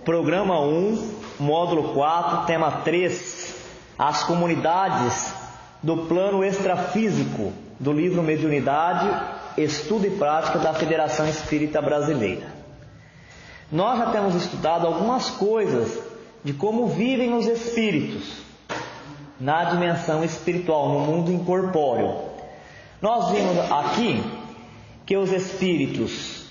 Programa 1, Módulo 4, Tema 3, as comunidades do plano extrafísico, do livro Mediunidade, Estudo e Prática da Federação Espírita Brasileira. Nós já temos estudado algumas coisas de como vivem os espíritos na dimensão espiritual, no mundo incorpóreo. Nós vimos aqui que os espíritos,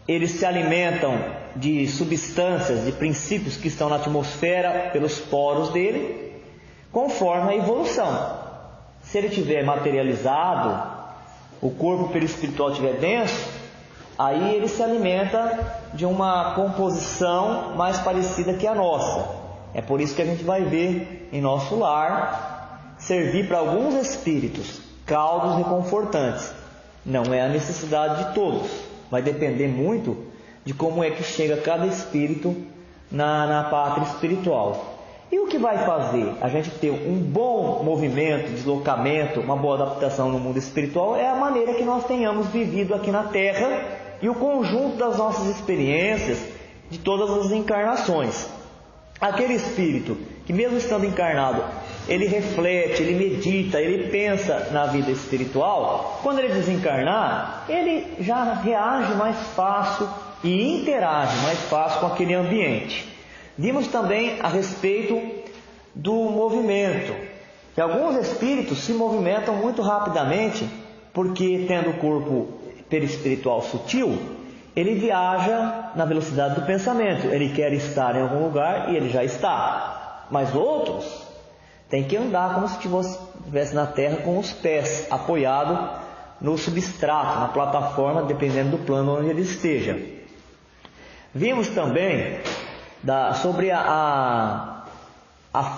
eles se alimentam de substâncias, de princípios que estão na atmosfera, pelos poros dele, conforme a evolução. Se ele tiver materializado, o corpo perispiritual estiver denso, aí ele se alimenta de uma composição mais parecida que a nossa. É por isso que a gente vai ver em nosso lar servir para alguns espíritos caldos reconfortantes. Não é a necessidade de todos, vai depender muito de como é que chega cada espírito na pátria espiritual. E o que vai fazer a gente ter um bom movimento, deslocamento, uma boa adaptação no mundo espiritual é a maneira que nós tenhamos vivido aqui na Terra e o conjunto das nossas experiências de todas as encarnações. Aquele espírito que, mesmo estando encarnado, ele reflete, ele medita, ele pensa na vida espiritual, quando ele desencarnar, ele já reage mais fácil e interage mais fácil com aquele ambiente. Vimos também a respeito do movimento, que alguns espíritos se movimentam muito rapidamente, porque tendo o corpo perispiritual sutil, ele viaja na velocidade do pensamento, ele quer estar em algum lugar e ele já está. Mas outros têm que andar como se estivesse na terra com os pés apoiados no substrato, na plataforma, dependendo do plano onde ele esteja. Vimos também sobre a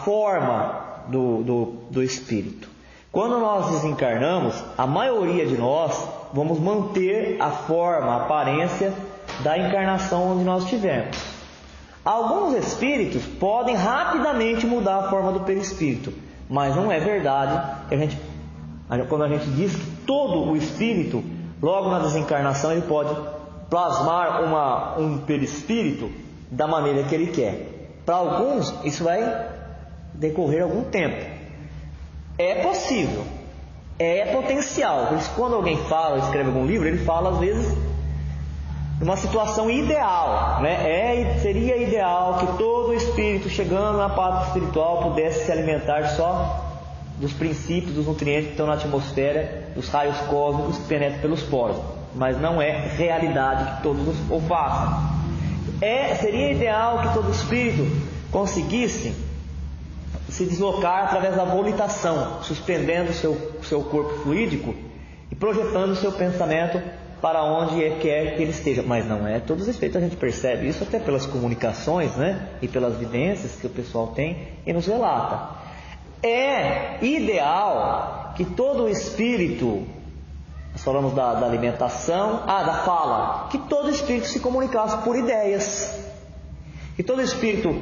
forma do espírito. Quando nós desencarnamos, a maioria de nós vamos manter a forma, a aparência da encarnação onde nós estivermos. Alguns espíritos podem rapidamente mudar a forma do perispírito, mas não é verdade que quando a gente diz que todo o espírito, logo na desencarnação, ele pode plasmar um perispírito da maneira que ele quer. Para alguns, isso vai decorrer algum tempo. É possível, é potencial. Por isso, quando alguém fala, escreve algum livro, ele fala às vezes de uma situação ideal, né? Seria ideal que todo espírito chegando na parte espiritual pudesse se alimentar só dos princípios, dos nutrientes que estão na atmosfera, dos raios cósmicos que penetram pelos poros. Mas não é realidade que todos o façam. Seria ideal que todo espírito conseguisse se deslocar através da volitação, suspendendo o seu corpo fluídico e projetando o seu pensamento para onde quer que ele esteja. Mas não é todos os espíritos, a gente percebe isso até pelas comunicações, né? E pelas vivências que o pessoal tem e nos relata. É ideal que todo espírito, nós falamos da alimentação, da fala, que todo espírito se comunicasse por ideias. Que todo espírito,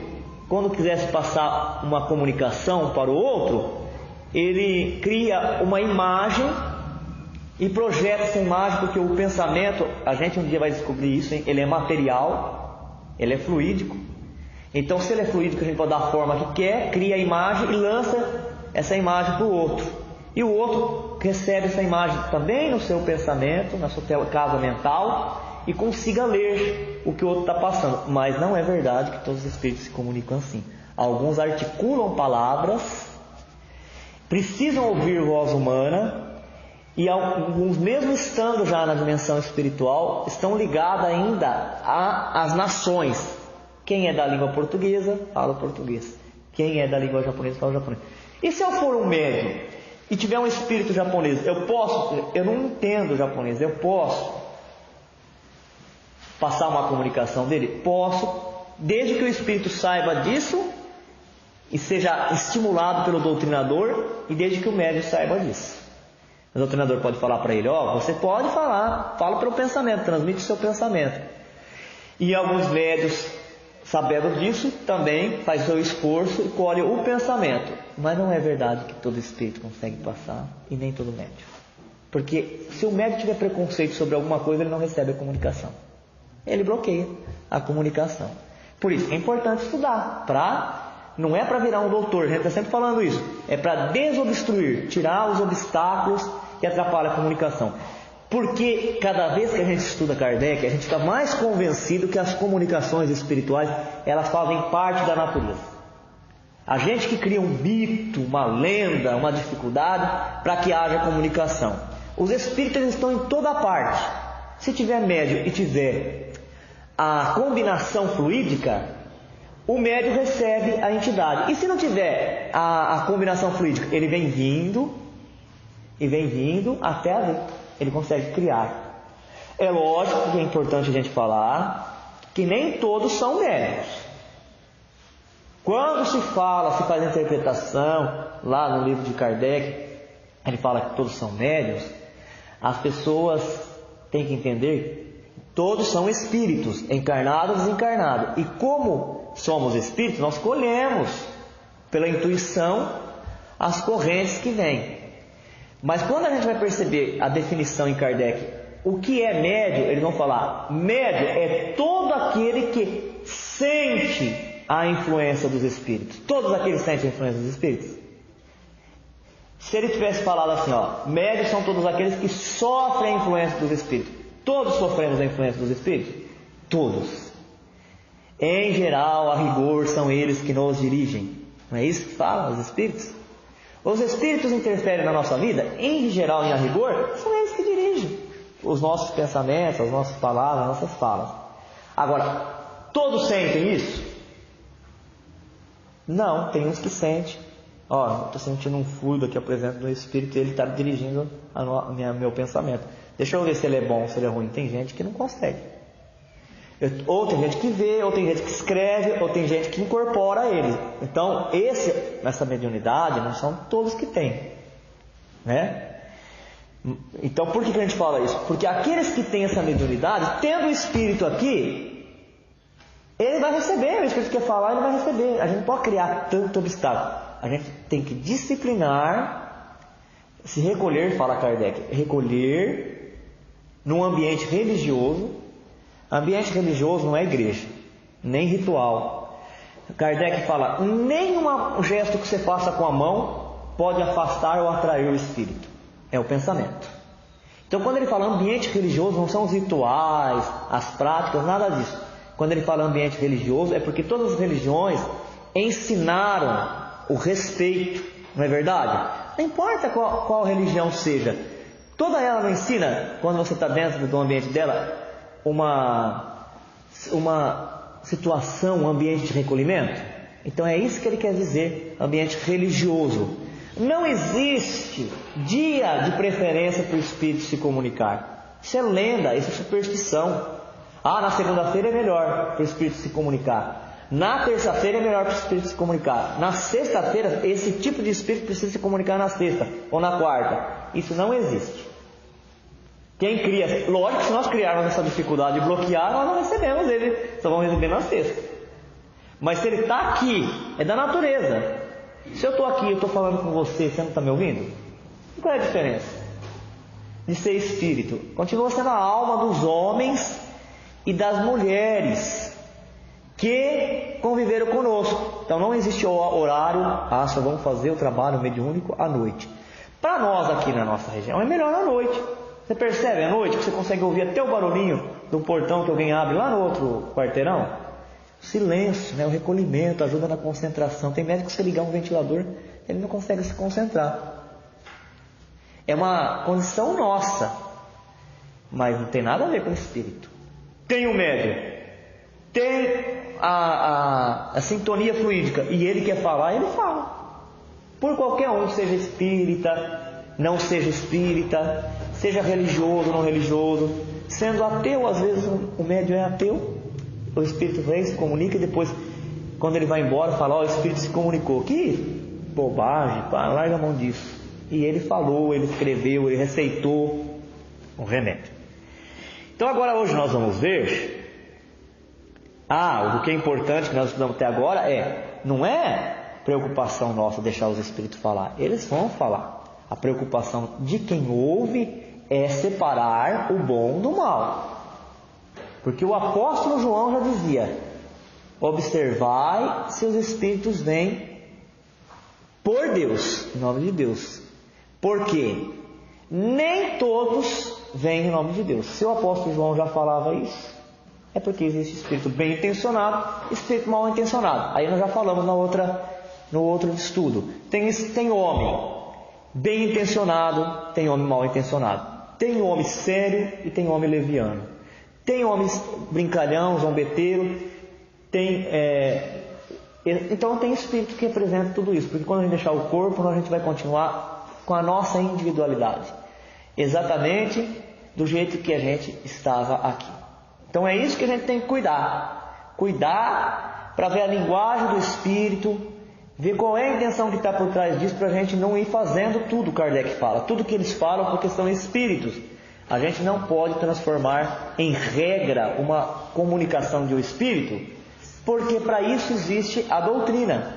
quando quisesse passar uma comunicação para o outro, ele cria uma imagem e projeta essa imagem, porque o pensamento, a gente um dia vai descobrir isso, ele é material, ele é fluídico. Então, se ele é fluídico, a gente pode dar a forma que quer, cria a imagem e lança essa imagem para o outro. E o outro recebe essa imagem também no seu pensamento, na sua casa mental, e consiga ler o que o outro está passando. Mas não é verdade que todos os espíritos se comunicam assim. Alguns articulam palavras, precisam ouvir voz humana, e alguns, mesmo estando já na dimensão espiritual, estão ligados ainda às nações. Quem é da língua portuguesa, fala português. Quem é da língua japonesa, fala japonês. E se eu for um médium e tiver um espírito japonês, eu não entendo japonês, eu posso passar uma comunicação dele? Posso, desde que o espírito saiba disso e seja estimulado pelo doutrinador, e desde que o médium saiba disso. O doutrinador pode falar para ele: você pode falar, fala pelo pensamento, transmite o seu pensamento. E alguns médios, sabendo disso, também faz seu esforço e colhe o pensamento. Mas não é verdade que todo espírito consegue passar, e nem todo médium. Porque se o médium tiver preconceito sobre alguma coisa, ele não recebe a comunicação. Ele bloqueia a comunicação. Por isso que é importante estudar, não é para virar um doutor, a gente está sempre falando isso, é para desobstruir, tirar os obstáculos que atrapalham a comunicação. Porque cada vez que a gente estuda Kardec, a gente fica mais convencido que as comunicações espirituais, elas fazem parte da natureza. A gente que cria um mito, uma lenda, uma dificuldade para que haja comunicação. Os espíritos estão em toda parte. Se tiver médium e tiver a combinação fluídica, o médium recebe a entidade. E se não tiver a combinação fluídica, ele vem vindo até haver. Ele consegue criar. É lógico que é importante a gente falar que nem todos são médiuns. Quando se faz a interpretação, lá no livro de Kardec, ele fala que todos são médiuns, as pessoas têm que entender que todos são espíritos, encarnados e desencarnados. E como somos espíritos, nós colhemos, pela intuição, as correntes que vêm. Mas quando a gente vai perceber a definição em Kardec, o que é médium, eles vão falar, médium é todo aquele que sente a influência dos espíritos. Todos aqueles sentem a influência dos espíritos. Se ele tivesse falado assim, médios são todos aqueles que sofrem a influência dos espíritos. Todos sofremos a influência dos espíritos? Todos. Em geral, a rigor, são eles que nos dirigem. Não é isso que falam os espíritos? Os espíritos interferem na nossa vida, em geral, em a rigor, são eles que dirigem os nossos pensamentos, as nossas palavras, as nossas falas. Agora, todos sentem isso? Não, tem uns que sentem. Estou sentindo um fluido aqui, apresento do espírito, e ele está dirigindo meu pensamento. Deixa eu ver se ele é bom, se ele é ruim. Tem gente que não consegue. Ou tem gente que vê, ou tem gente que escreve, ou tem gente que incorpora ele. Então, essa mediunidade não são todos que têm, né? Então, por que a gente fala isso? Porque aqueles que têm essa mediunidade, tendo o espírito aqui, ele vai receber. O espírito quer falar, ele vai receber. A gente não pode criar tanto obstáculo. A gente tem que disciplinar, se recolher, fala Kardec, recolher num ambiente religioso. Ambiente religioso não é igreja, nem ritual. Kardec fala, nenhum gesto que você faça com a mão pode afastar ou atrair o espírito. É o pensamento. Então, quando ele fala ambiente religioso, não são os rituais, as práticas, nada disso. Quando ele fala ambiente religioso, é porque todas as religiões ensinaram o respeito, não é verdade? Não importa qual religião seja, toda ela não ensina, quando você está dentro do ambiente dela, uma situação, um ambiente de recolhimento. Então é isso que ele quer dizer, ambiente religioso. Não existe dia de preferência para o espírito se comunicar. Isso é lenda, isso é superstição. Na segunda-feira é melhor para o espírito se comunicar. Na terça-feira é melhor para o espírito se comunicar. Na sexta-feira, esse tipo de espírito precisa se comunicar na sexta ou na quarta. Isso não existe. Quem cria, lógico que se nós criarmos essa dificuldade de bloquear, nós não recebemos ele, só vamos receber na sexta. Mas se ele está aqui, é da natureza. Se eu estou aqui, eu estou falando com você, você não está me ouvindo? Qual é a diferença de ser espírito? Continua sendo a alma dos homens e das mulheres que conviveram conosco. Então não existe horário, só vamos fazer o trabalho mediúnico à noite. Para nós aqui na nossa região é melhor à noite. Você percebe à noite que você consegue ouvir até o barulhinho do portão que alguém abre lá no outro quarteirão? Silêncio, né? O recolhimento ajuda na concentração. Tem médico que se ligar um ventilador, ele não consegue se concentrar. É uma condição nossa, mas não tem nada a ver com o espírito. Tem o médium, tem a sintonia fluídica, e ele quer falar, ele fala. Por qualquer um, seja espírita, não seja espírita, seja religioso ou não religioso, sendo ateu, às vezes o médium é ateu, o espírito vem, se comunica, e depois, quando ele vai embora, fala, o espírito se comunicou. Que bobagem, larga a mão disso. E ele falou, ele escreveu, ele receitou um remédio. Então agora hoje nós vamos ver, o que é importante que nós estudamos até agora não é preocupação nossa deixar os espíritos falar, eles vão falar. A preocupação de quem ouve é separar o bom do mal. Porque o apóstolo João já dizia, observai se os espíritos vêm por Deus, em nome de Deus. Porque nem todos vêm em nome de Deus. Se o apóstolo João já falava isso, é porque existe espírito bem intencionado e espírito mal intencionado. Aí nós já falamos no outro estudo. Tem homem bem intencionado, tem homem mal intencionado. Tem homem sério e tem homem leviano. Tem homens brincalhão, zombeteiro. Então tem espírito que representa tudo isso. Porque quando a gente deixar o corpo, a gente vai continuar com a nossa individualidade. Exatamente do jeito que a gente estava aqui. Então é isso que a gente tem que cuidar. Cuidar para ver a linguagem do espírito, ver qual é a intenção que está por trás disso, para a gente não ir fazendo tudo. Kardec fala, tudo que eles falam porque são espíritos. A gente não pode transformar em regra uma comunicação de um espírito, porque para isso existe a doutrina,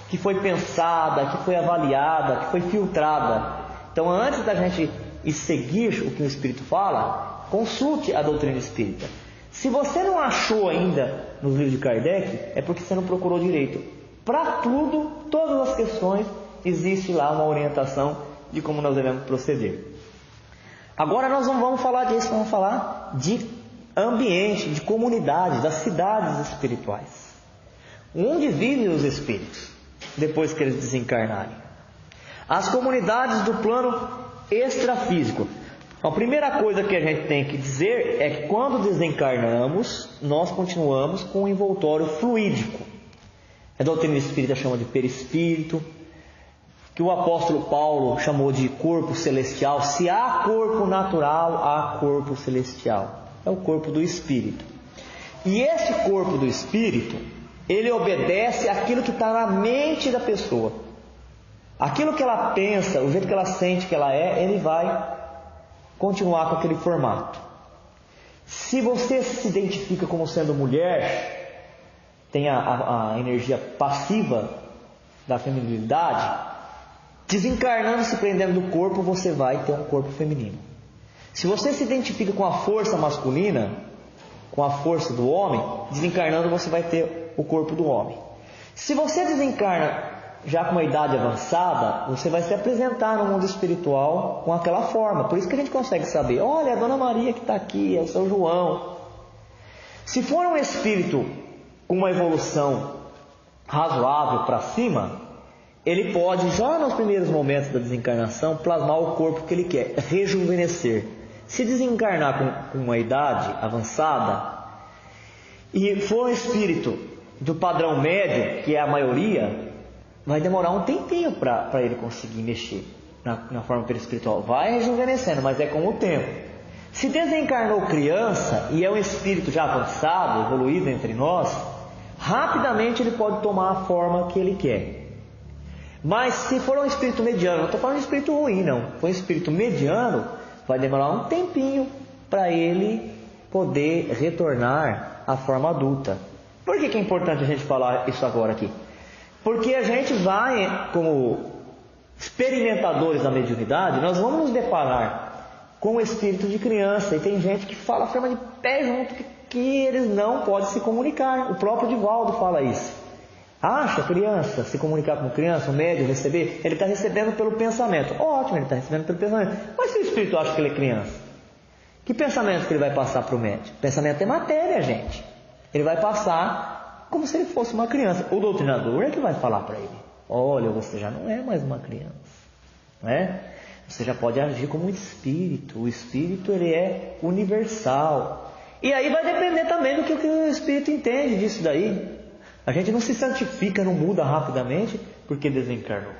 que foi pensada, que foi avaliada, que foi filtrada. Então antes da gente seguir o que o espírito fala, consulte a doutrina espírita. Se você não achou ainda nos livros de Kardec, é porque você não procurou direito. Para tudo, todas as questões, existe lá uma orientação de como nós devemos proceder. Agora nós não vamos falar disso, vamos falar de ambiente, de comunidade, das cidades espirituais. Onde vivem os espíritos, depois que eles desencarnarem? As comunidades do plano extrafísico. A primeira coisa que a gente tem que dizer é que quando desencarnamos, nós continuamos com o envoltório fluídico. A doutrina espírita chama de perispírito, que o apóstolo Paulo chamou de corpo celestial. Se há corpo natural, há corpo celestial. É o corpo do espírito. E esse corpo do espírito, ele obedece àquilo que está na mente da pessoa. Aquilo que ela pensa, o jeito que ela sente que ela é, ele vai continuar com aquele formato. Se você se identifica como sendo mulher, tem a energia passiva da feminilidade, desencarnando, se prendendo do corpo, você vai ter um corpo feminino. Se você se identifica com a força masculina, com a força do homem, desencarnando você vai ter o corpo do homem. Se você desencarna já com uma idade avançada, você vai se apresentar no mundo espiritual com aquela forma. Por isso que a gente consegue saber, olha, a Dona Maria que está aqui, é o São João. Se for um espírito com uma evolução razoável para cima, ele pode, já nos primeiros momentos da desencarnação, plasmar o corpo que ele quer, rejuvenescer. Se desencarnar com uma idade avançada e for um espírito do padrão médio, que é a maioria, vai demorar um tempinho para ele conseguir mexer na forma perispiritual. Vai rejuvenescendo, mas é com o tempo. Se desencarnou criança e é um espírito já avançado, evoluído entre nós, rapidamente ele pode tomar a forma que ele quer. Mas se for um espírito mediano, não estou falando de espírito ruim não, se for um espírito mediano, vai demorar um tempinho para ele poder retornar à forma adulta. Por que é importante a gente falar isso agora aqui? Porque a gente vai, como experimentadores da mediunidade, nós vamos nos deparar com o espírito de criança. E tem gente que fala a forma de pé junto que eles não podem se comunicar. O próprio Divaldo fala isso. Acha criança, se comunicar com criança, o médium receber, ele está recebendo pelo pensamento. Ótimo, ele está recebendo pelo pensamento. Mas se o espírito acha que ele é criança, que pensamento que ele vai passar para o médium? Pensamento é matéria, gente. Ele vai passar como se ele fosse uma criança. O doutrinador é que vai falar para ele, olha, você já não é mais uma criança, não é? Você já pode agir como um espírito. O espírito, ele é universal. E aí vai depender também do que o espírito entende disso daí. A gente não se santifica, não muda rapidamente porque desencarnou.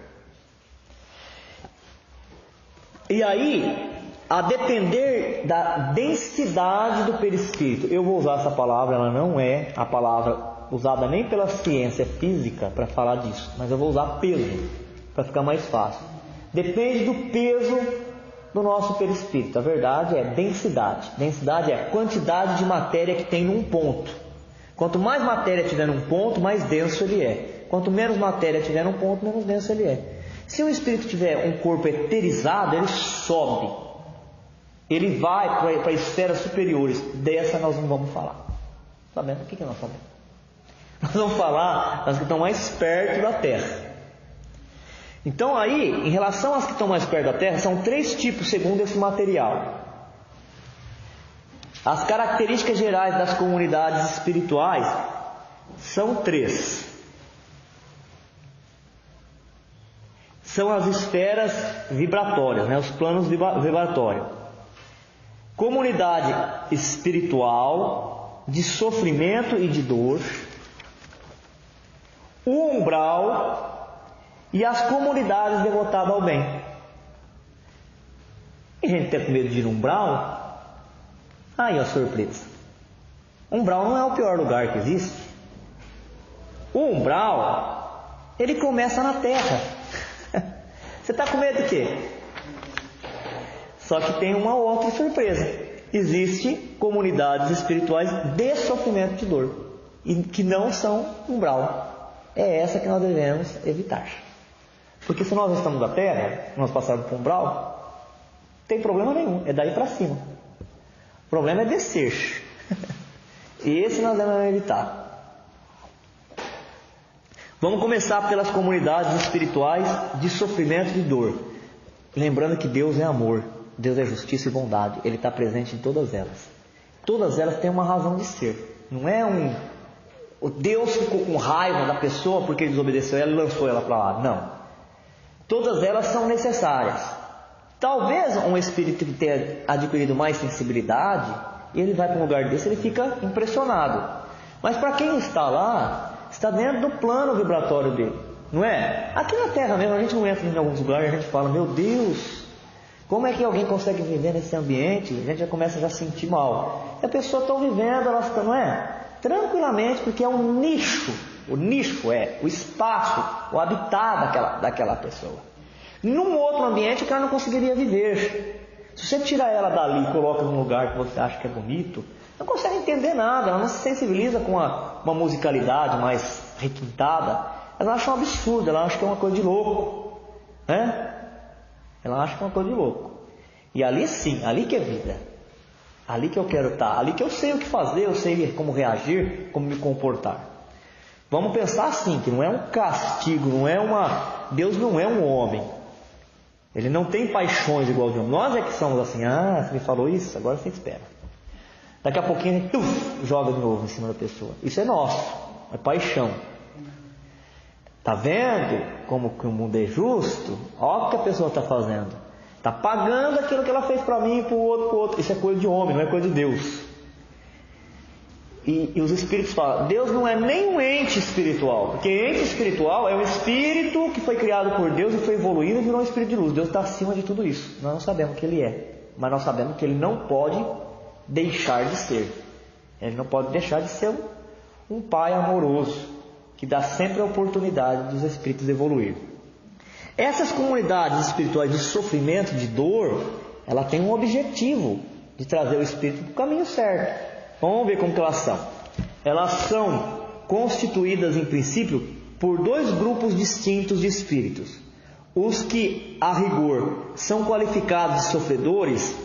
E aí, a depender da densidade do perispírito, eu vou usar essa palavra, ela não é a palavra usada nem pela ciência física para falar disso, mas eu vou usar peso para ficar mais fácil. Depende do peso do nosso perispírito. A verdade é densidade. Densidade é a quantidade de matéria que tem num ponto. Quanto mais matéria tiver num ponto, mais denso ele é. Quanto menos matéria tiver num ponto, menos denso ele é. Se o espírito tiver um corpo eterizado, ele sobe. Ele vai para esferas superiores. Dessa nós não vamos falar. Sabendo o que nós sabemos? Nós vamos falar das que estão mais perto da Terra. Então aí, em relação às que estão mais perto da Terra, são 3 tipos segundo esse material. As características gerais das comunidades espirituais são 3. São as esferas vibratórias, os planos vibratórios. Comunidade espiritual de sofrimento e de dor, o umbral e as comunidades devotadas ao bem. E a gente tem medo de ir no umbral? Aí, ó, surpresa. O umbral não é o pior lugar que existe. O umbral, ele começa na Terra. Você está com medo de quê? Só que tem uma outra surpresa. Existem comunidades espirituais de sofrimento de dor, e que não são umbral. É essa que nós devemos evitar. Porque se nós estamos na Terra, nós passarmos por umbral, não tem problema nenhum, é daí para cima. O problema é descer. E esse nós devemos evitar. Vamos começar pelas comunidades espirituais de sofrimento e de dor. Lembrando que Deus é amor, Deus é justiça e bondade. Ele está presente em todas elas. Todas elas têm uma razão de ser. Não é o Deus ficou com raiva da pessoa porque ele desobedeceu ela e lançou ela para lá. Não. Todas elas são necessárias. Talvez um espírito que tenha adquirido mais sensibilidade, ele vai para um lugar desse e ele fica impressionado. Mas para quem está lá, está dentro do plano vibratório dele, não é? Aqui na Terra mesmo, a gente não entra em alguns lugares e a gente fala, meu Deus, como é que alguém consegue viver nesse ambiente? A gente já começa a sentir mal. E a pessoa está vivendo, ela está, não é? Tranquilamente, porque é um nicho. O nicho é o espaço, o habitat daquela pessoa. Num outro ambiente que ela não conseguiria viver. Se você tirar ela dali e coloca num lugar que você acha que é bonito, não consegue entender nada, ela não se sensibiliza com uma musicalidade mais requintada. Ela acha um absurdo, ela acha que é uma coisa de louco, né? Ela acha que é uma coisa de louco. E ali sim, ali que é vida. Ali que eu quero estar, ali que eu sei o que fazer, eu sei como reagir, como me comportar. Vamos pensar assim, que não é um castigo, Deus não é um homem. Ele não tem paixões igual de homem. Nós é que somos assim, você me falou isso, agora você espera. Daqui a pouquinho a gente joga de novo em cima da pessoa. Isso é nosso, é paixão. Está vendo como que o mundo é justo? Olha o que a pessoa está fazendo. Está pagando aquilo que ela fez para mim e para o outro. Isso é coisa de homem, não é coisa de Deus. E os espíritos falam, Deus não é nem um ente espiritual. Porque ente espiritual é um espírito que foi criado por Deus e foi evoluindo e virou um espírito de luz. Deus está acima de tudo isso. Nós não sabemos o que Ele é. Mas nós sabemos que Ele não pode deixar de ser. Ele não pode deixar de ser um pai amoroso, que dá sempre a oportunidade dos espíritos evoluir. Essas comunidades espirituais de sofrimento, de dor, ela tem um objetivo de trazer o espírito para o caminho certo. Vamos ver como que elas são. Elas são constituídas em princípio por 2 grupos distintos de espíritos. Os que, a rigor, são qualificados de sofredores,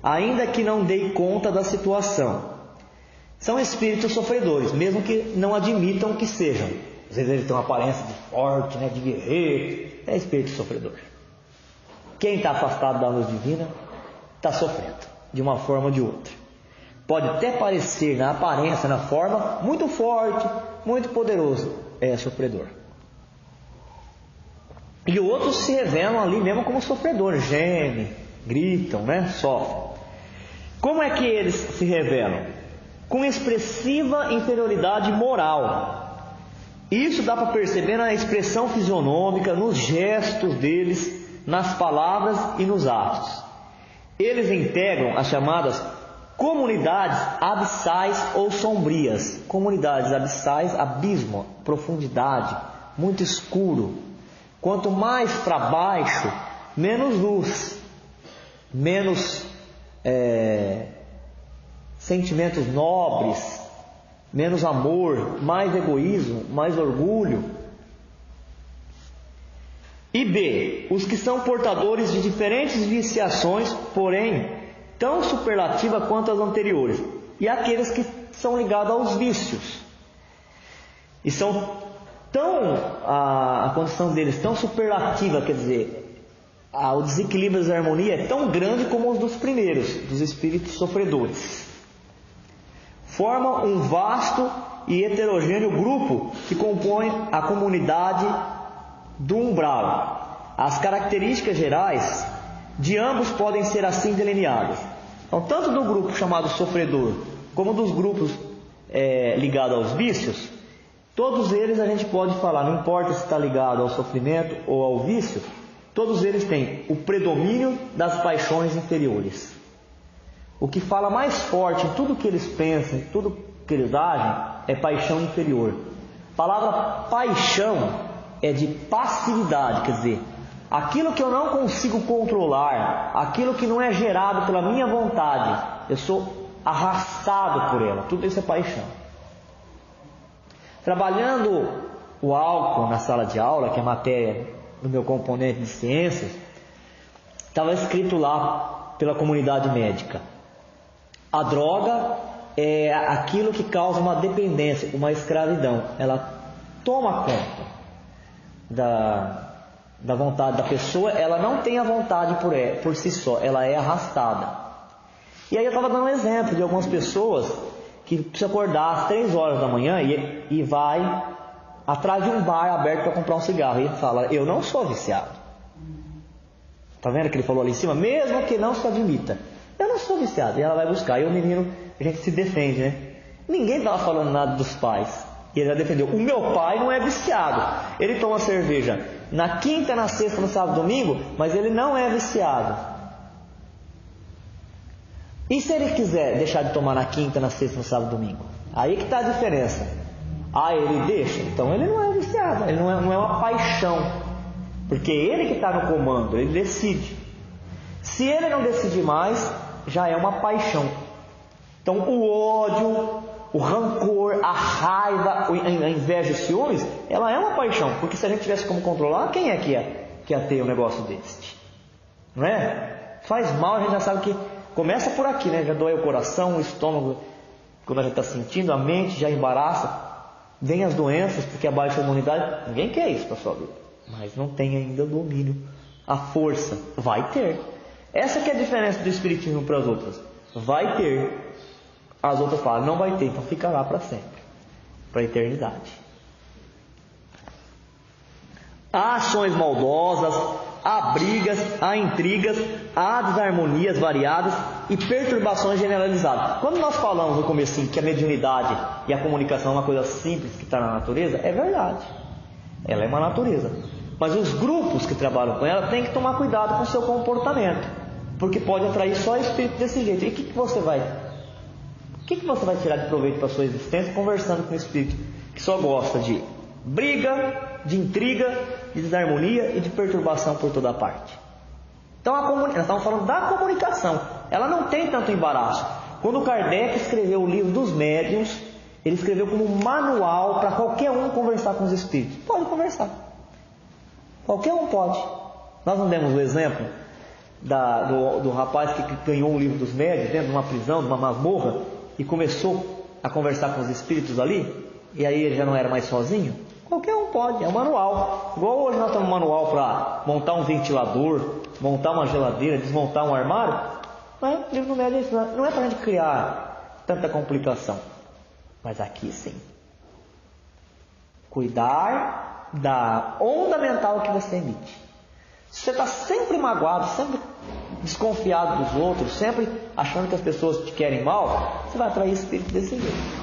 ainda que não deem conta da situação. São espíritos sofredores, mesmo que não admitam que sejam. Às vezes eles têm uma aparência de forte, de guerreiro. É espírito sofredor. Quem está afastado da luz divina está sofrendo, de uma forma ou de outra. Pode até parecer na aparência, na forma, muito forte, muito poderoso. É sofredor. E outros se revelam ali mesmo como sofredores. Gemem, gritam, sofrem. Como é que eles se revelam? Com expressiva inferioridade moral. Isso dá para perceber na expressão fisionômica, nos gestos deles, nas palavras e nos atos. Eles integram as chamadas comunidades abissais ou sombrias. Comunidades abissais, abismo, profundidade, muito escuro. Quanto mais para baixo, menos luz, menos sentimentos nobres, menos amor, mais egoísmo, mais orgulho. E B, os que são portadores de diferentes viciações, porém tão superlativa quanto as anteriores, e aqueles que são ligados aos vícios. E são a condição deles tão superlativa, quer dizer, o desequilíbrio da harmonia é tão grande como os dos primeiros, dos espíritos sofredores. Formam um vasto e heterogêneo grupo que compõe a comunidade do umbral. As características gerais de ambos podem ser assim delineadas. Então, tanto do grupo chamado sofredor, como dos grupos ligados aos vícios, todos eles a gente pode falar, não importa se está ligado ao sofrimento ou ao vício, todos eles têm o predomínio das paixões inferiores. O que fala mais forte em tudo que eles pensam, em tudo que eles agem, é paixão inferior. A palavra paixão é de passividade, quer dizer, aquilo que eu não consigo controlar, aquilo que não é gerado pela minha vontade, eu sou arrastado por ela, tudo isso é paixão. Trabalhando o álcool na sala de aula, que é matéria do meu componente de ciências, estava escrito lá pela comunidade médica: a droga é aquilo que causa uma dependência, uma escravidão. Ela toma conta da vontade da pessoa, ela não tem a vontade por si só, ela é arrastada. E aí eu estava dando um exemplo de algumas pessoas que precisa acordar às 3 horas da manhã e vai atrás de um bar aberto para comprar um cigarro. E ele fala: eu não sou viciado. Está vendo que ele falou ali em cima? Mesmo que não se admita, eu não sou viciado. E ela vai buscar. E o menino, a gente se defende, né? Ninguém estava falando nada dos pais. E ele já defendeu: o meu pai não é viciado. Ele toma cerveja na quinta, na sexta, no sábado, domingo, mas ele não é viciado. E se ele quiser deixar de tomar na quinta, na sexta, no sábado, domingo? Aí que está a diferença. Ele deixa, então ele não é viciado, ele não é uma paixão, porque ele que está no comando, ele decide. Se ele não decidir mais, já é uma paixão. Então o ódio, o rancor, a raiva, a inveja e os ciúmes, ela é uma paixão, porque se a gente tivesse como controlar, quem é que ia ter um negócio desse? Não é? Faz mal, a gente já sabe que começa por aqui, né? Já dói o coração, o estômago, quando a gente está sentindo, a mente já embaraça. Vem as doenças, porque a baixa imunidade, ninguém quer isso para a sua vida, mas não tem ainda o domínio, a força. Vai ter. Essa que é a diferença do espiritismo para as outras. Vai ter. As outras falam: não vai ter, então fica lá para sempre, para a eternidade. Há ações maldosas, há brigas, há intrigas, há desarmonias variadas e perturbações generalizadas. Quando nós falamos no comecinho que a mediunidade e a comunicação é uma coisa simples que está na natureza, é verdade. Ela é uma natureza. Mas os grupos que trabalham com ela têm que tomar cuidado com o seu comportamento, porque pode atrair só espírito desse jeito. E o que você vai tirar de proveito para a sua existência conversando com um espírito que só gosta de briga, de intriga, de desarmonia e de perturbação por toda parte? Então nós estamos falando da comunicação. Ela não tem tanto embaraço. Quando Kardec escreveu o livro dos médiuns, ele escreveu como um manual para qualquer um conversar com os espíritos. Pode conversar. Qualquer um pode. Nós não demos o exemplo do rapaz que ganhou o livro dos médiuns dentro de uma prisão, de uma masmorra, e começou a conversar com os espíritos ali, e aí ele já não era mais sozinho? Qualquer um pode, é um manual. Igual hoje nós temos um manual para montar um ventilador, montar uma geladeira, desmontar um armário. Mas o livro do médium não é para a gente criar tanta complicação. Mas aqui sim. Cuidar da onda mental que você emite. Se você está sempre magoado, sempre desconfiado dos outros, sempre achando que as pessoas te querem mal, você vai atrair espírito desse jeito.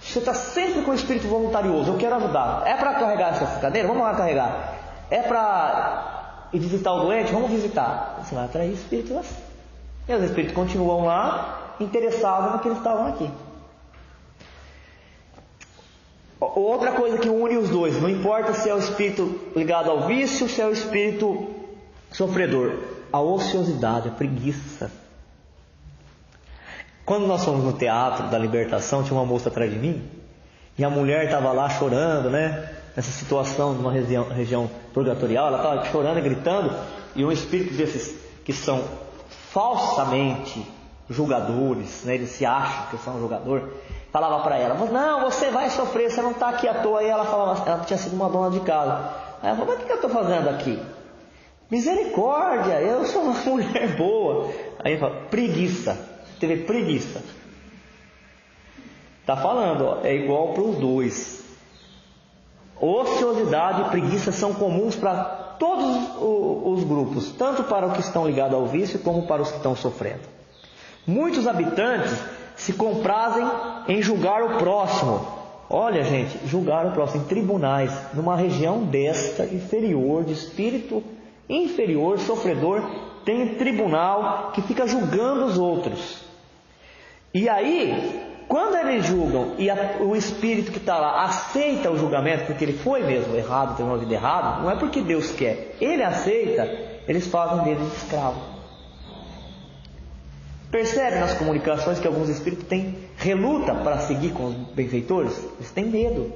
Se você está sempre com o espírito voluntarioso, eu quero ajudar. É para carregar essa cadeira? Vamos lá carregar. É para ir visitar o doente? Vamos visitar. Você vai atrair espíritos assim. E os espíritos continuam lá, interessados no que eles estavam aqui. Outra coisa que une os dois, não importa se é o espírito ligado ao vício, se é o espírito sofredor, a ociosidade, a preguiça. Quando nós fomos no Teatro da Libertação, tinha uma moça atrás de mim, e a mulher estava lá chorando, né? Nessa situação de uma região purgatorial, ela estava chorando e gritando, e um espírito desses que são falsamente julgadores, né? Eles se acham que são julgador. Falava para ela: não, você vai sofrer, você não está aqui à toa. E ela falava, ela tinha sido uma dona de casa. Aí ela falou: mas o que eu estou fazendo aqui? Misericórdia, eu sou uma mulher boa. Aí ele fala: preguiça. Teve preguiça. Está falando, ó, é igual para os dois. Ociosidade e preguiça são comuns para todos os grupos, tanto para os que estão ligados ao vício como para os que estão sofrendo. Muitos habitantes se comprazem em julgar o próximo. Olha, gente, julgar o próximo em tribunais, numa região desta, inferior, de espírito inferior, sofredor, tem tribunal que fica julgando os outros. E aí, quando eles julgam e o espírito que está lá aceita o julgamento, porque ele foi mesmo errado, tem uma vida errada, não é porque Deus quer, ele aceita, eles fazem dele de escravo. Percebe nas comunicações que alguns espíritos têm reluta para seguir com os benfeitores? Eles têm medo.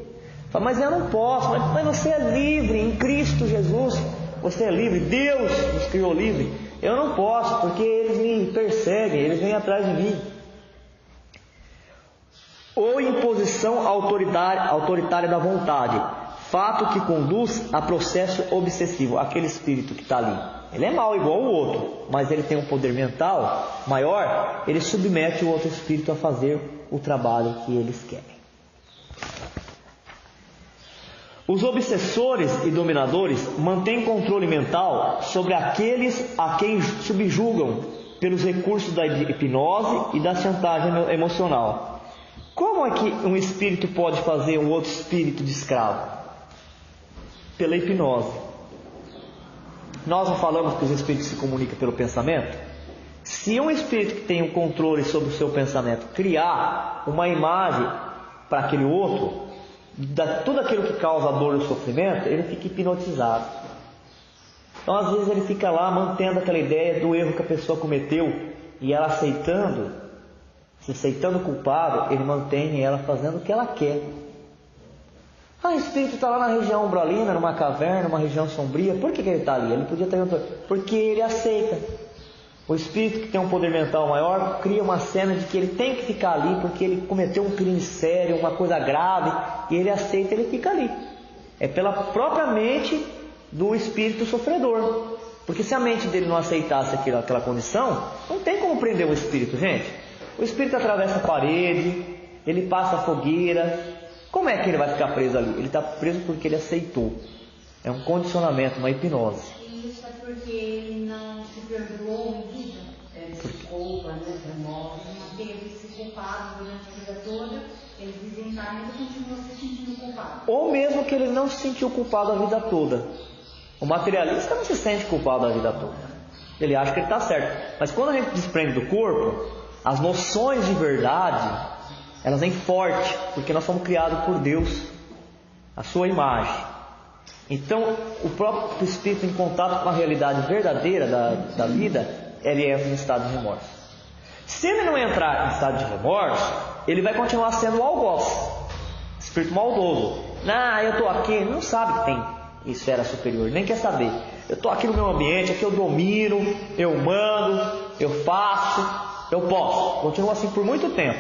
Fala: mas eu não posso, mas você é livre em Cristo Jesus, você é livre, Deus nos criou livre. Eu não posso, porque eles me perseguem, eles vêm atrás de mim. Ou imposição autoritária da vontade, fato que conduz a processo obsessivo. Aquele espírito que está ali, ele é mau igual o outro, mas ele tem um poder mental maior, ele submete o outro espírito a fazer o trabalho que eles querem. Os obsessores e dominadores mantêm controle mental sobre aqueles a quem subjugam pelos recursos da hipnose e da chantagem emocional. Como é que um espírito pode fazer um outro espírito de escravo? Pela hipnose. Nós não falamos que os espíritos se comunicam pelo pensamento? Se um espírito que tem um controle sobre o seu pensamento criar uma imagem para aquele outro, tudo aquilo que causa dor e sofrimento, ele fica hipnotizado. Então às vezes ele fica lá mantendo aquela ideia do erro que a pessoa cometeu, e ela aceitando o culpado, ele mantém ela fazendo o que ela quer. O espírito está lá na região umbralina, numa caverna, numa região sombria. Por que ele está ali? Ele podia estar... Porque ele aceita. O espírito que tem um poder mental maior cria uma cena de que ele tem que ficar ali porque ele cometeu um crime sério, uma coisa grave, e ele aceita, ele fica ali. É pela própria mente do espírito sofredor. Porque se a mente dele não aceitasse aquela condição, não tem como prender o espírito, gente. O espírito atravessa a parede, ele passa a fogueira. Como é que ele vai ficar preso ali? Ele está preso porque ele aceitou. É um condicionamento, uma hipnose. E isso é porque ele não se perdoou em vida? Desculpa, remorso, manteve-se culpado durante a vida toda. Ele desencarna e continua se sentindo culpado. Ou mesmo que ele não se sentiu culpado a vida toda. O materialista não se sente culpado a vida toda. Ele acha que ele está certo. Mas quando a gente desprende do corpo, as noções de verdade, elas vêm forte, porque nós somos criados por Deus, a sua imagem. Então, o próprio espírito em contato com a realidade verdadeira da vida, ele entra em estado de remorso. Se ele não entrar em estado de remorso, ele vai continuar sendo o algoz, espírito maldoso. Eu estou aqui, não sabe que tem esfera superior, nem quer saber. Eu estou aqui no meu ambiente, aqui eu domino, eu mando, eu faço, eu posso. Continua assim por muito tempo,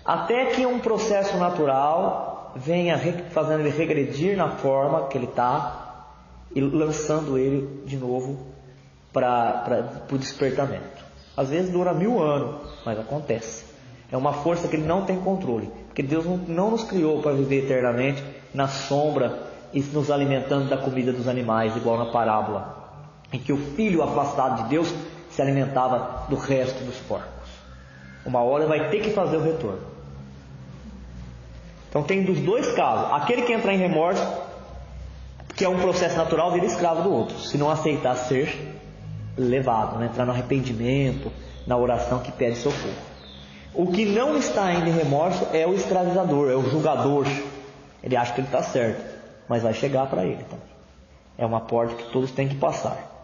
até que um processo natural venha fazendo ele regredir na forma que ele está e lançando ele de novo para o despertamento. Às vezes dura 1000 anos, mas acontece. É uma força que ele não tem controle, porque Deus não nos criou para viver eternamente na sombra e nos alimentando da comida dos animais, igual na parábola, em que o filho afastado de Deus se alimentava do resto dos porcos. Uma hora vai ter que fazer o retorno. Então tem dos dois casos. Aquele que entra em remorso, que é um processo natural, vira escravo do outro, se não aceitar ser levado, entrar no arrependimento, na oração que pede socorro. O que não está ainda em remorso é o escravizador, é o julgador. Ele acha que ele está certo, mas vai chegar para ele também. É uma porta que todos têm que passar.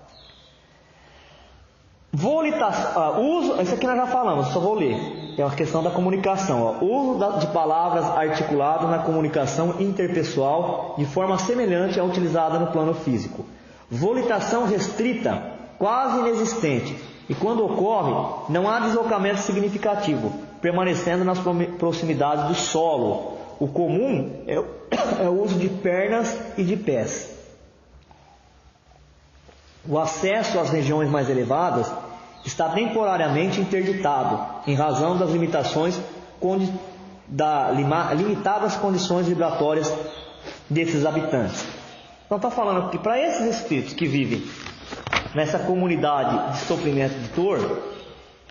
Uso, isso aqui nós já falamos, só vou ler. É uma questão da comunicação. Uso de palavras articuladas na comunicação interpessoal de forma semelhante à utilizada no plano físico. Volitação restrita, quase inexistente, E quando ocorre, não há deslocamento significativo, permanecendo nas proximidades do solo. O comum é o uso de pernas e de pés. O acesso às regiões mais elevadas está temporariamente interditado, em razão das limitadas condições vibratórias desses habitantes. Então está falando que para esses espíritos que vivem nessa comunidade de sofrimento de dor,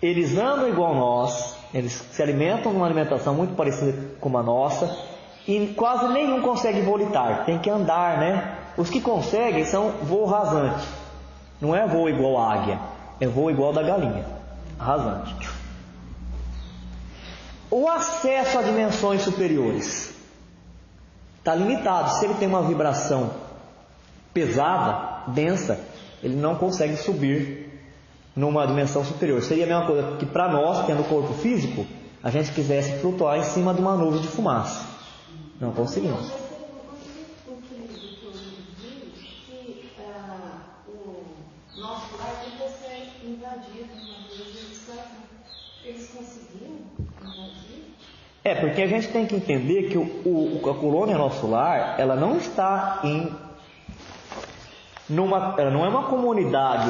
eles andam igual nós, eles se alimentam de uma alimentação muito parecida com a nossa, e quase nenhum consegue volitar, tem que andar, né? Os que conseguem são voo rasante, não é voo igual à águia, é voo igual da galinha, rasante. O acesso a dimensões superiores está limitado. Se ele tem uma vibração pesada, densa, ele não consegue subir numa dimensão superior. Seria a mesma coisa que para nós, tendo corpo físico, a gente quisesse flutuar em cima de uma nuvem de fumaça. Não conseguimos. Nosso lar tem que ser invadido uma vez, eles conseguiram invadir? Porque a gente tem que entender que a colônia nosso lar, ela não está ela não é uma comunidade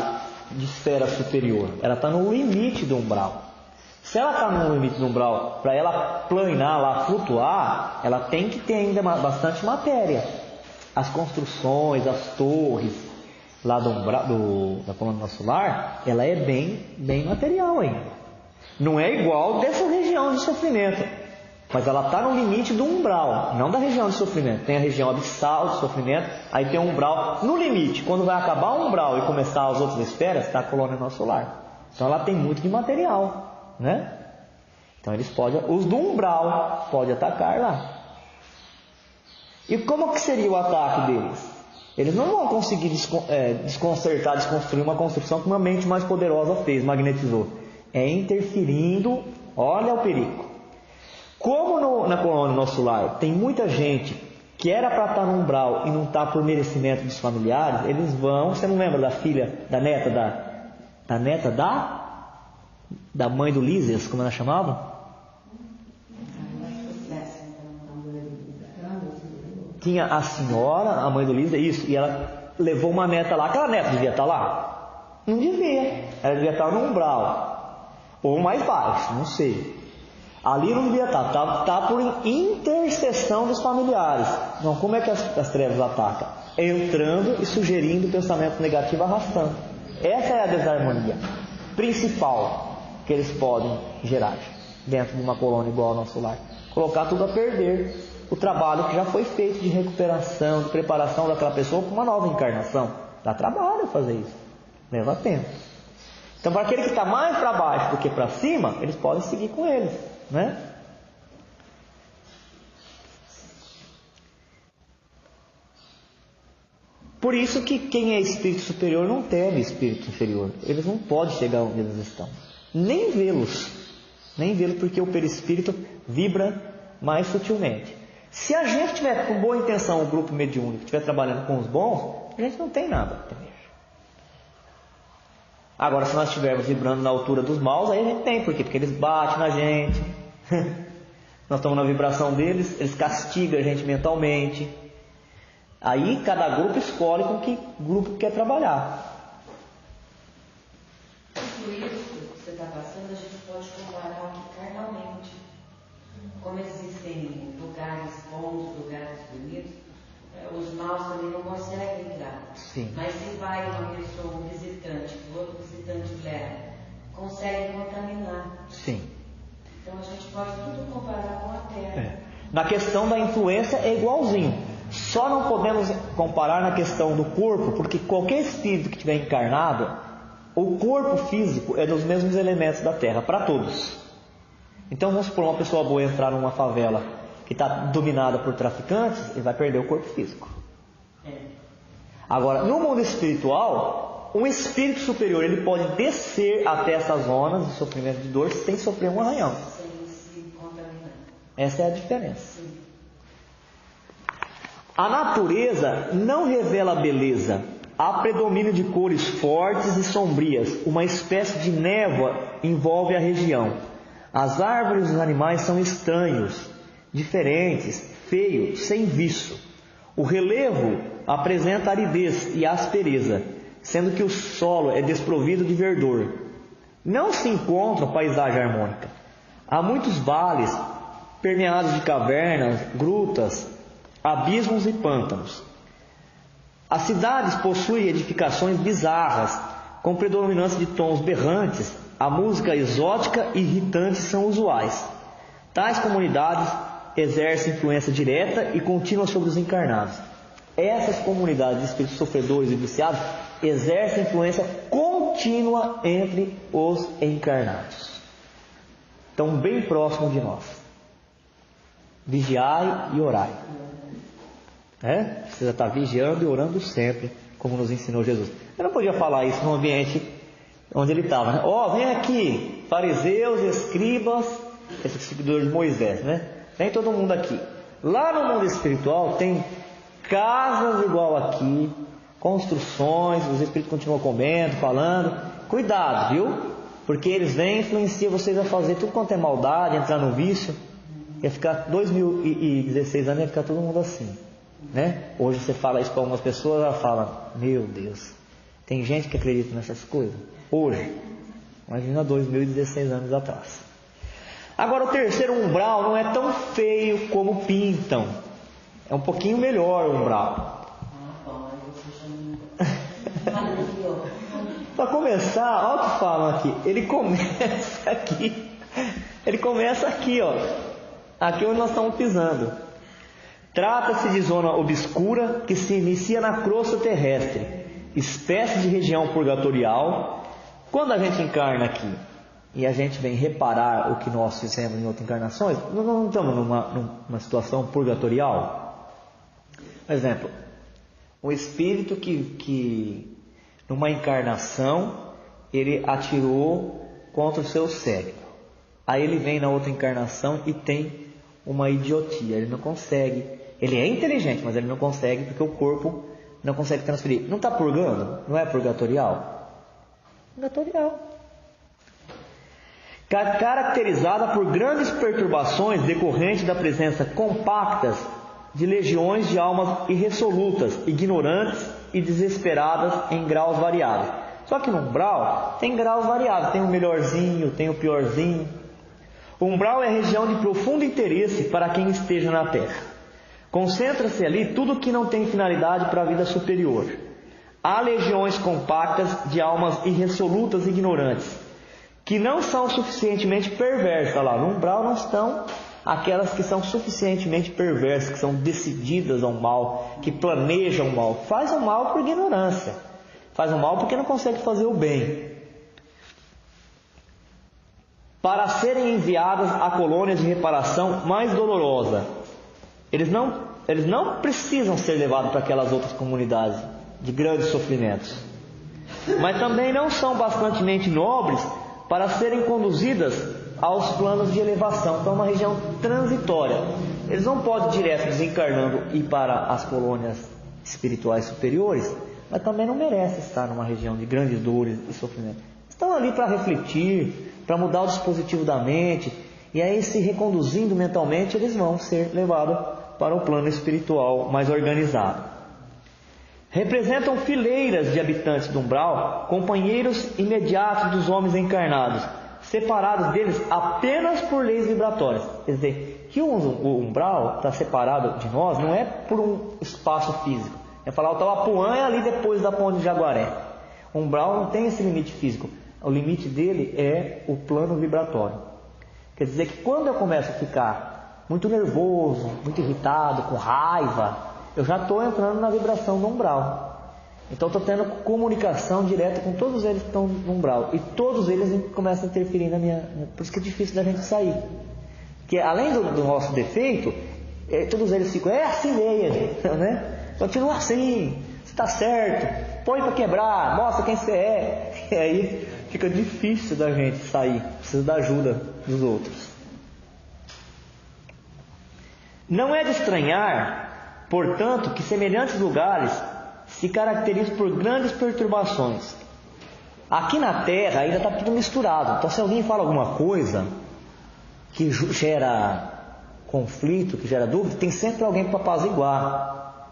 de esfera superior, ela está no limite do umbral. Se ela está no limite do umbral, para ela planar lá, flutuar, ela tem que ter ainda bastante matéria. As construções, as torres lá da colônia nosso lar, ela é bem material ainda. Não é igual dessa região de sofrimento, mas ela está no limite do umbral, não da região de sofrimento. Tem a região abissal de sofrimento, aí tem o umbral no limite. Quando vai acabar o umbral e começar as outras esferas, está a colônia nosso lar. Então ela tem muito de material, né? Então os do umbral podem atacar lá. E como que seria o ataque deles? Eles não vão conseguir desconstruir uma construção que uma mente mais poderosa fez, magnetizou. É interferindo, olha o perigo. Como na colônia nosso lar tem muita gente que era para estar no umbral e não está por merecimento dos familiares, eles vão. Você não lembra da filha, da neta da mãe do Lísias, como ela chamava? Tinha a senhora, a mãe do Lísias, isso, e ela levou uma neta lá. Aquela neta devia estar lá? Não devia. Ela devia estar no umbral, ou mais baixo, não sei. Ali não devia estar, está por intercessão dos familiares. Não, como é que as trevas atacam? Entrando e sugerindo pensamento negativo, arrastando. Essa é a desarmonia principal que eles podem gerar dentro de uma colônia igual ao nosso lar. Colocar tudo a perder o trabalho que já foi feito de recuperação, de preparação daquela pessoa para uma nova encarnação. Dá trabalho fazer isso, leva tempo. Então, para aquele que está mais para baixo do que para cima, eles podem seguir com eles, né? Por isso que quem é espírito superior não teme espírito inferior. Eles não podem chegar onde eles estão, nem vê-los, porque o perispírito vibra mais sutilmente. Se a gente tiver com boa intenção, o grupo mediúnico estiver trabalhando com os bons, a gente não tem nada a temer. Agora, se nós estivermos vibrando na altura dos maus, aí a gente tem. Por quê? Porque eles batem na gente. Nós estamos na vibração deles, eles castigam a gente mentalmente. Aí cada grupo escolhe com que grupo quer trabalhar. Tudo isso que você está passando, a gente pode comparar carnalmente. Como existem lugares bons, lugares bonitos, os maus também não conseguem entrar. Sim. Mas se vai uma pessoa, um visitante, que o outro visitante leva, consegue contaminar. Sim. Então a gente pode tudo comparar com a Terra. Na questão da influência é igualzinho. Só não podemos comparar na questão do corpo, porque qualquer espírito que estiver encarnado, o corpo físico é dos mesmos elementos da Terra, para todos. Então vamos supor uma pessoa boa entrar numa favela que está dominada por traficantes, ele vai perder o corpo físico. Agora, no mundo espiritual, um espírito superior ele pode descer até essas zonas de sofrimento de dor sem sofrer um arranhão. Sem se contaminar. Essa é a diferença. A natureza não revela beleza, há predomínio de cores fortes e sombrias. Uma espécie de névoa envolve a região. As árvores e os animais são estranhos, diferentes, feios, sem viço. O relevo apresenta aridez e aspereza, sendo que o solo é desprovido de verdor. Não se encontra paisagem harmônica. Há muitos vales permeados de cavernas, grutas, abismos e pântanos. As cidades possuem edificações bizarras, com predominância de tons berrantes. A música exótica e irritante são usuais. Tais comunidades exercem influência direta e contínua sobre os encarnados. Essas comunidades de espíritos sofredores e viciados exercem influência contínua entre os encarnados. Estão bem próximos de nós. Vigiai e orai. Precisa estar vigiando e orando sempre, como nos ensinou Jesus. Eu não podia falar isso no ambiente onde ele estava, né? Vem aqui, fariseus, escribas, esses seguidores de Moisés, né? Vem todo mundo aqui. Lá no mundo espiritual tem casas igual aqui, construções, os espíritos continuam comendo, falando. Cuidado, viu? Porque eles vêm e influenciam vocês a fazer tudo quanto é maldade, entrar no vício. Ia ficar 2016 anos, ia ficar todo mundo assim, né? Hoje você fala isso para algumas pessoas, ela fala: meu Deus, tem gente que acredita nessas coisas hoje. Imagina 2016 anos atrás. Agora, o terceiro umbral não é tão feio como pintam. É um pouquinho melhor o umbral. Para começar, olha o que falam aqui. Ele começa aqui, ó. Aqui onde nós estamos pisando. Trata-se de zona obscura que se inicia na crosta terrestre, espécie de região purgatorial. Quando a gente encarna aqui e a gente vem reparar o que nós fizemos em outras encarnações, nós não estamos numa situação purgatorial. Por exemplo, um espírito que numa encarnação ele atirou contra o seu cérebro. Aí ele vem na outra encarnação e tem uma idiotia, ele não consegue. Ele é inteligente, mas ele não consegue porque o corpo não consegue transferir. Não está purgando? Não é purgatorial? Purgatorial. Caracterizada por grandes perturbações decorrentes da presença compactas de legiões de almas irresolutas, ignorantes e desesperadas em graus variados. Só que no umbral tem graus variados, tem o melhorzinho, tem o piorzinho. O umbral é a região de profundo interesse para quem esteja na Terra. Concentra-se ali tudo que não tem finalidade para a vida superior. Há legiões compactas de almas irresolutas e ignorantes, que não são suficientemente perversas. Olha lá, no umbral não estão aquelas que são suficientemente perversas, que são decididas ao mal, que planejam o mal. Faz o mal por ignorância, faz o mal porque não consegue fazer o bem. Para serem enviadas a colônias de reparação mais dolorosa. Eles não precisam ser levados para aquelas outras comunidades de grandes sofrimentos, mas também não são bastantemente nobres para serem conduzidas aos planos de elevação. Então é uma região transitória. Eles não podem direto desencarnando ir para as colônias espirituais superiores, mas também não merecem estar numa região de grandes dores e sofrimento. Estão ali para refletir, para mudar o dispositivo da mente, e aí, se reconduzindo mentalmente, eles vão ser levados para o plano espiritual mais organizado. Representam fileiras de habitantes do umbral, companheiros imediatos dos homens encarnados, separados deles apenas por leis vibratórias. Quer dizer, que o umbral está separado de nós não é por um espaço físico. É falar, o Talapuã é ali depois da ponte de Jaguaré. O umbral não tem esse limite físico. O limite dele é o plano vibratório. Quer dizer que quando eu começo a ficar muito nervoso, muito irritado, com raiva, eu já estou entrando na vibração do umbral. Então estou tendo comunicação direta com todos eles que estão no umbral. E todos eles começam a interferir na minha... Por isso que é difícil da gente sair. Porque além do nosso defeito, todos eles ficam, é assim mesmo, né? Continua assim, você está certo, põe para quebrar, mostra quem você é. E aí fica difícil da gente sair, precisa da ajuda dos outros. Não é de estranhar, portanto, que semelhantes lugares se caracteriza por grandes perturbações. Aqui na Terra ainda está tudo misturado. Então, se alguém fala alguma coisa que gera conflito, que gera dúvida, tem sempre alguém para apaziguar.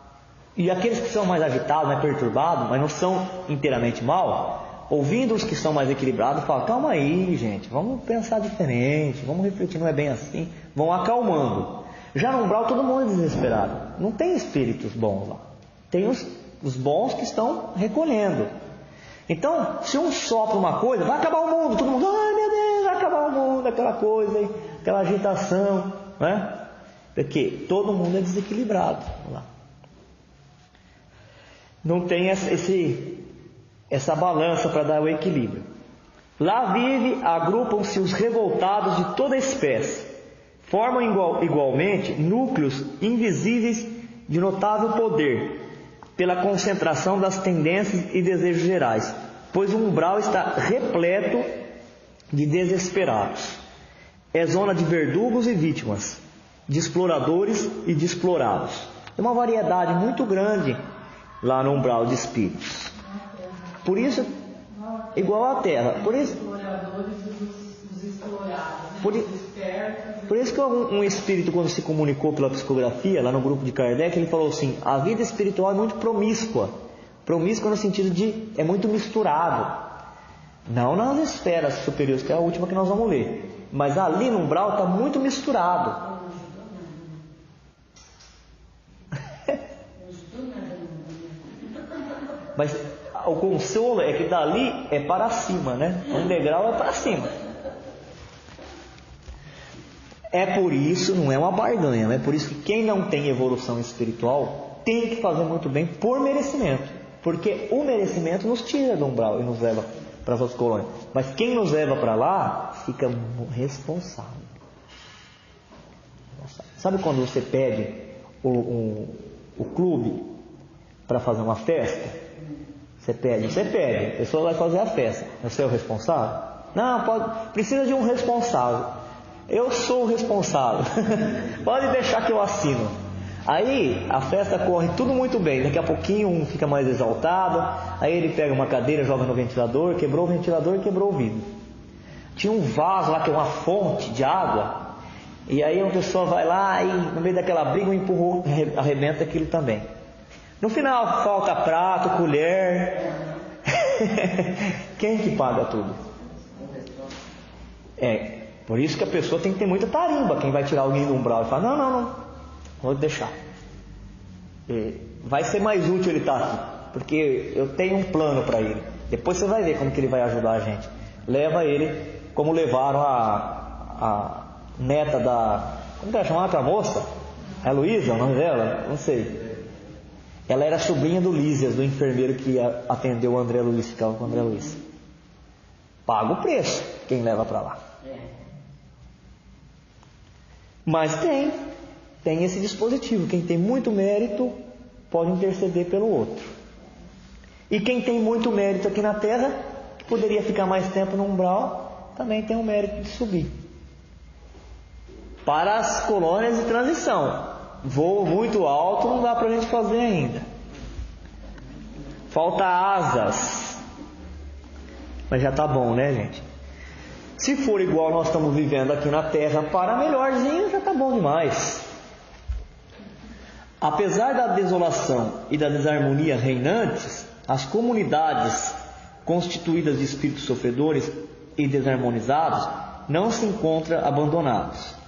E aqueles que são mais agitados, mais perturbados, mas não são inteiramente mal, ouvindo os que são mais equilibrados, falam: calma aí, gente, vamos pensar diferente, vamos refletir, não é bem assim. Vão acalmando. Já no umbral todo mundo é desesperado. Não tem espíritos bons lá. Tem os bons que estão recolhendo. Então, se um sopra uma coisa, vai acabar o mundo. Todo mundo: ai meu Deus, vai acabar o mundo. Aquela coisa, aquela agitação, né? Porque todo mundo é desequilibrado lá. Não tem essa balança para dar o equilíbrio. Lá agrupam-se os revoltados de toda espécie. Formam igualmente núcleos invisíveis de notável poder, pela concentração das tendências e desejos gerais, pois o umbral está repleto de desesperados. É zona de verdugos e vítimas, de exploradores e de explorados. Tem uma variedade muito grande lá no umbral de espíritos. Por isso, igual à Terra. Por isso, por isso que um espírito, quando se comunicou pela psicografia, lá no grupo de Kardec, ele falou assim: a vida espiritual é muito promíscua. Promíscua no sentido de é muito misturado. Não nas esferas superiores, que é a última que nós vamos ler, mas ali no umbral está muito misturado. Mas o consolo é que dali é para cima, né? Um degrau é para cima. É por isso, não é uma barganha, é por isso que quem não tem evolução espiritual tem que fazer muito bem por merecimento. Porque o merecimento nos tira do umbral e nos leva para as outras colônias. Mas quem nos leva para lá fica responsável. Sabe quando você pede o clube para fazer uma festa? Você pede, a pessoa vai fazer a festa. Você é o responsável? Não, precisa de um responsável. Eu sou o responsável. Pode deixar que eu assino. Aí a festa corre tudo muito bem. Daqui a pouquinho um fica mais exaltado. Aí ele pega uma cadeira, joga no ventilador, quebrou o ventilador e quebrou o vidro. Tinha um vaso lá que é uma fonte de água. E aí uma pessoa vai lá e no meio daquela briga um empurrou, arrebenta aquilo também. No final falta prato, colher. Quem que paga tudo? Por isso que a pessoa tem que ter muita tarimba. Quem vai tirar alguém do umbral e fala: não, vou deixar. Vai ser mais útil ele estar aqui, porque eu tenho um plano para ele. Depois você vai ver como que ele vai ajudar a gente. Leva ele, como levaram a neta da... Como que ela chamava a moça? É Luísa, o nome dela? Não sei. Ela era sobrinha do Lísias, do enfermeiro que atendeu o André Luiz, ficava com o André Luiz. Paga o preço quem leva para lá. Mas tem esse dispositivo. Quem tem muito mérito pode interceder pelo outro. E quem tem muito mérito aqui na Terra, que poderia ficar mais tempo no umbral, também tem o mérito de subir para as colônias de transição. Voo muito alto não dá para a gente fazer ainda. Falta asas. Mas já está bom, né, gente? Se for igual nós estamos vivendo aqui na Terra, para melhorzinho, já está bom demais. Apesar da desolação e da desarmonia reinantes, as comunidades constituídas de espíritos sofredores e desarmonizados não se encontram abandonados.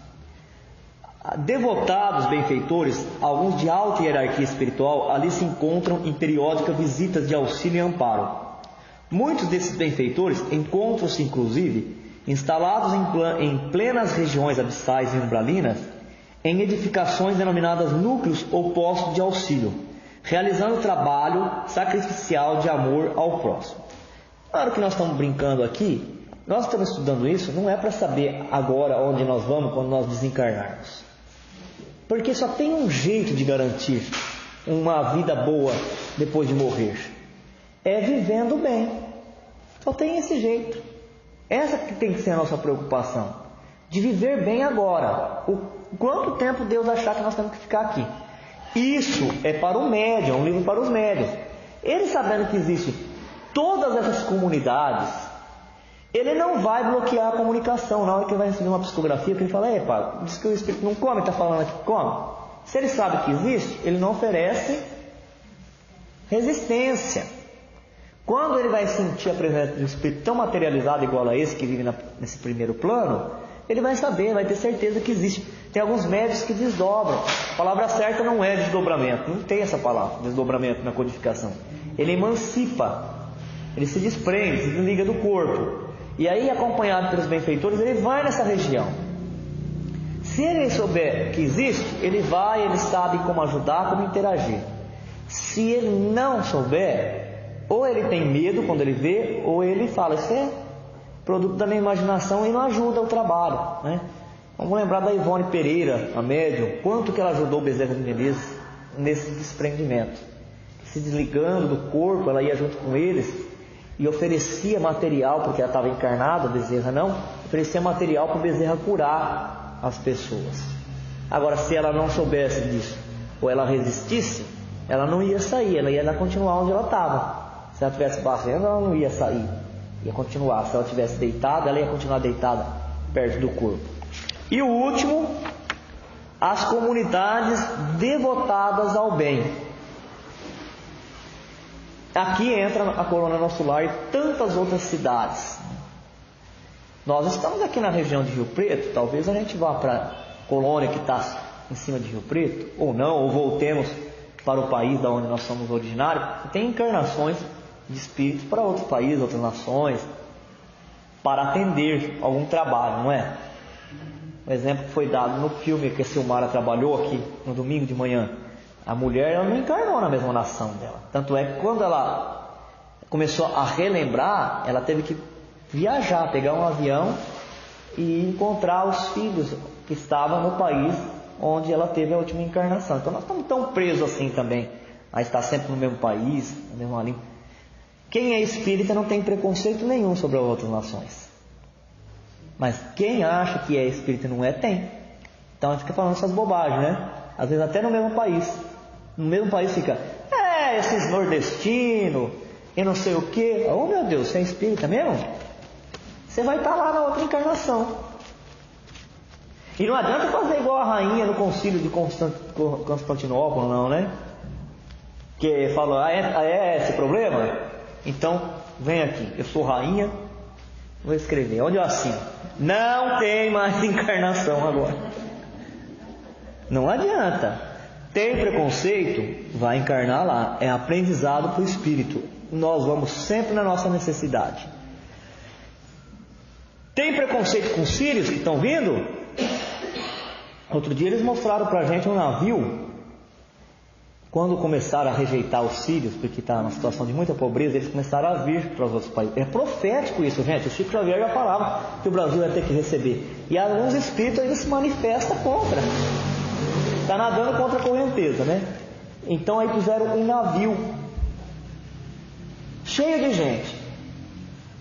Devotados benfeitores, alguns de alta hierarquia espiritual, ali se encontram em periódicas visitas de auxílio e amparo. Muitos desses benfeitores encontram-se, inclusive, instalados em plenas regiões abissais e umbralinas, em edificações denominadas núcleos ou postos de auxílio, realizando trabalho sacrificial de amor ao próximo. Claro que nós estamos brincando aqui, nós estamos estudando isso, não é para saber agora onde nós vamos quando nós desencarnarmos. Porque só tem um jeito de garantir uma vida boa depois de morrer. É vivendo bem. Só tem esse jeito. Essa que tem que ser a nossa preocupação. De viver bem agora. O quanto tempo Deus achar que nós temos que ficar aqui. Isso é para o médium, é um livro para os médiuns. Ele sabendo que existe todas essas comunidades, ele não vai bloquear a comunicação. Na hora que ele vai receber uma psicografia, que ele fala, pá, diz que o espírito não come, está falando aqui que come. Se ele sabe que existe, ele não oferece resistência. Quando ele vai sentir a presença do espírito tão materializado igual a esse que vive nesse primeiro plano, ele vai saber, vai ter certeza que existe. Tem alguns médios que desdobram. A palavra certa não é desdobramento, não tem essa palavra, desdobramento na codificação. Ele emancipa, ele se desprende, se desliga do corpo. E aí, acompanhado pelos benfeitores, ele vai nessa região. Se ele souber que existe, ele vai, ele sabe como ajudar, como interagir. Se ele não souber, ou ele tem medo quando ele vê, ou ele fala, isso é produto da minha imaginação e não ajuda o trabalho, né? Vamos lembrar da Ivone Pereira, a médium, quanto que ela ajudou o Bezerra de Menezes nesse desprendimento. Se desligando do corpo, ela ia junto com eles e oferecia material, porque ela estava encarnada, o Bezerra não, oferecia material para o Bezerra curar as pessoas. Agora, se ela não soubesse disso, ou ela resistisse, ela não ia sair, ela ia continuar onde ela estava. Se ela estivesse fazendo, ela não ia sair, ia continuar. Se ela estivesse deitada, ela ia continuar deitada perto do corpo. E o último, as comunidades devotadas ao bem. Aqui entra a Colônia Nosso Lar e tantas outras cidades. Nós estamos aqui na região de Rio Preto, talvez a gente vá para a colônia que está em cima de Rio Preto, ou não, ou voltemos para o país da onde nós somos originários. Tem encarnações de espíritos para outros países, outras nações, para atender algum trabalho, não é? Um exemplo que foi dado no filme que a Silmara trabalhou aqui no domingo de manhã. A mulher, ela não encarnou na mesma nação dela. Tanto é que quando ela começou a relembrar, ela teve que viajar, pegar um avião e encontrar os filhos que estavam no país onde ela teve a última encarnação. Então nós estamos tão presos assim também, a estar sempre no mesmo país, na mesma língua. Quem é espírita não tem preconceito nenhum sobre as outras nações. Mas quem acha que é espírita e não é, tem. Então a gente fica falando essas bobagens, né? Às vezes até no mesmo país. No mesmo país fica, esses nordestinos, e não sei o quê. Oh meu Deus, você é espírita mesmo? Você vai estar lá na outra encarnação. E não adianta fazer igual a rainha no concílio de Constantinopla, não, né? Que falou, é esse problema? Então, vem aqui, eu sou rainha, vou escrever, onde eu assino? Não tem mais encarnação agora. Não adianta. Tem preconceito? Vai encarnar lá. É aprendizado para o espírito. Nós vamos sempre na nossa necessidade. Tem preconceito com os sírios que estão vindo? Outro dia eles mostraram para a gente um navio. Quando começaram a rejeitar os sírios, porque está numa situação de muita pobreza, eles começaram a vir para os outros países. É profético isso, gente. O Chico Xavier já falava que o Brasil ia ter que receber. E alguns espíritos ainda se manifestam contra. Está nadando contra a correnteza, né? Então aí puseram um navio cheio de gente.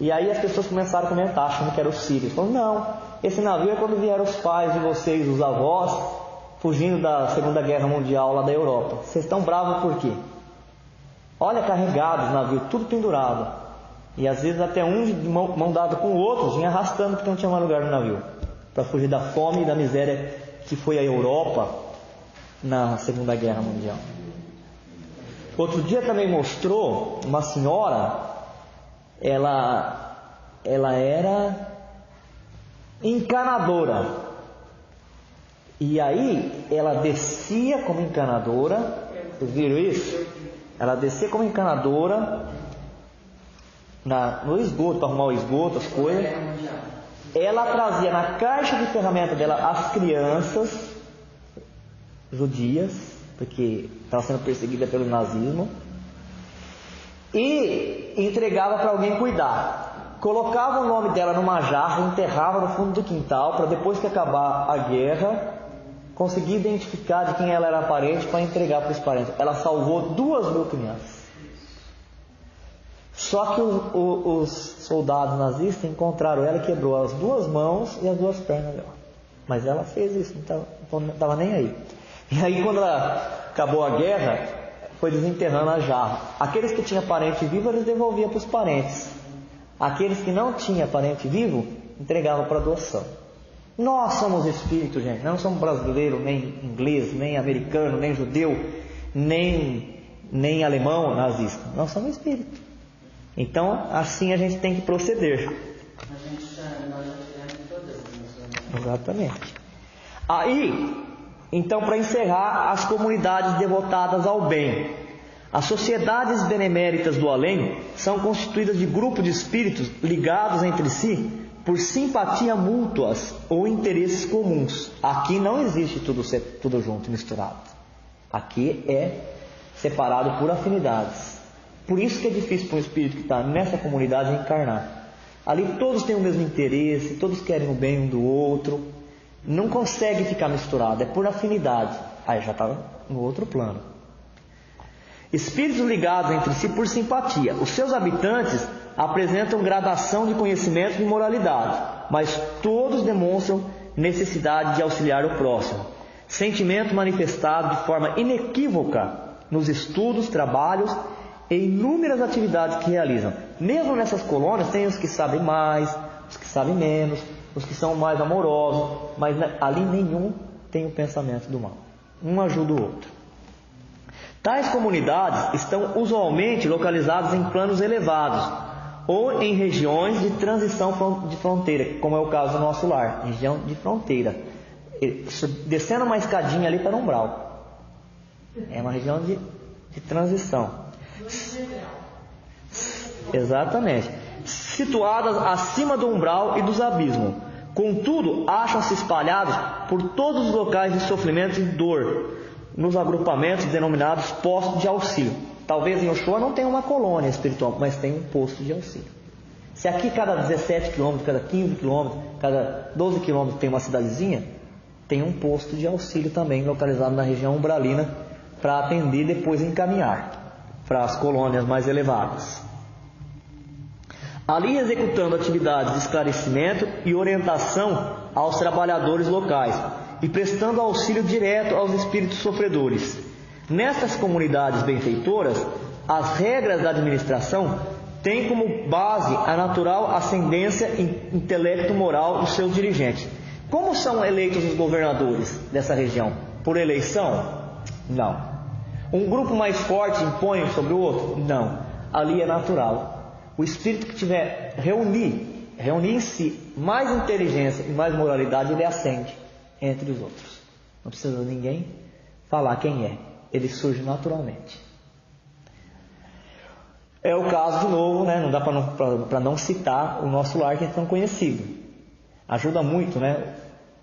E aí as pessoas começaram a comentar, achando que era os sírios. Falaram, não, esse navio é quando vieram os pais de vocês, os avós, fugindo da Segunda Guerra Mundial lá da Europa. Vocês estão bravos por quê? Olha, carregados o navio, tudo pendurado. E às vezes até um de mão dada com o outro, vinha arrastando porque não tinha mais lugar no navio. Para fugir da fome e da miséria que foi a Europa na Segunda Guerra Mundial. Outro dia também mostrou uma senhora, ela era encanadora. E aí ela descia como encanadora. Vocês viram isso? Ela descia como encanadora no esgoto, para arrumar o esgoto, as coisas. Ela trazia na caixa de ferramenta dela as crianças judias, porque estava sendo perseguida pelo nazismo, e entregava para alguém cuidar. Colocava o nome dela numa jarra, enterrava no fundo do quintal, para depois que acabar a guerra, conseguir identificar de quem ela era parente para entregar para os parentes. Ela salvou 2.000 crianças. Só que os soldados nazistas encontraram ela e quebrou as 2 mãos e as 2 pernas dela. Mas ela fez isso, não estava nem aí. E aí quando acabou a guerra, foi desenterrando a jarra. Aqueles que tinham parente vivo, eles devolviam para os parentes. Aqueles que não tinham parente vivo, entregavam para doação. Nós somos espíritos, gente. Não somos brasileiro, nem inglês, nem americano, nem judeu, nem alemão nazista. Nós somos espíritos. Então, assim a gente tem que proceder. Nós já tivemos todas as emoções. Exatamente. Aí, então, para encerrar, as comunidades devotadas ao bem. As sociedades beneméritas do além são constituídas de grupos de espíritos ligados entre si por simpatia mútuas ou interesses comuns. Aqui não existe tudo junto, misturado. Aqui é separado por afinidades. Por isso que é difícil para um espírito que está nessa comunidade encarnar. Ali todos têm o mesmo interesse, todos querem o bem um do outro. Não consegue ficar misturado, é por afinidade. Aí já está no outro plano. Espíritos ligados entre si por simpatia. Os seus habitantes apresentam gradação de conhecimento e moralidade, mas todos demonstram necessidade de auxiliar o próximo. Sentimento manifestado de forma inequívoca nos estudos, trabalhos e inúmeras atividades que realizam. Mesmo nessas colônias tem os que sabem mais, os que sabem menos, os que são mais amorosos, mas ali nenhum tem o pensamento do mal. Um ajuda o outro. Tais comunidades estão usualmente localizadas em planos elevados ou em regiões de transição de fronteira, como é o caso do nosso lar, região de fronteira. Descendo uma escadinha ali para o umbral. É uma região de transição. Exatamente. Situadas acima do umbral e dos abismos. Contudo, acham-se espalhados por todos os locais de sofrimento e dor, nos agrupamentos denominados postos de auxílio. Talvez em Oxóa não tenha uma colônia espiritual, mas tem um posto de auxílio. Se aqui cada 17 quilômetros, cada 15 quilômetros, cada 12 quilômetros tem uma cidadezinha, tem um posto de auxílio também localizado na região umbralina para atender e depois encaminhar para as colônias mais elevadas. Ali executando atividades de esclarecimento e orientação aos trabalhadores locais e prestando auxílio direto aos espíritos sofredores. Nestas comunidades benfeitoras, as regras da administração têm como base a natural ascendência e intelecto moral dos seus dirigentes. Como são eleitos os governadores dessa região? Por eleição? Não. Um grupo mais forte impõe sobre o outro? Não. Ali é natural. O espírito que tiver reunir em si mais inteligência e mais moralidade, ele ascende entre os outros. Não precisa ninguém falar quem é. Ele surge naturalmente. É o caso, de novo, né? Não dá para não citar o nosso lar, que é tão conhecido. Ajuda muito, né?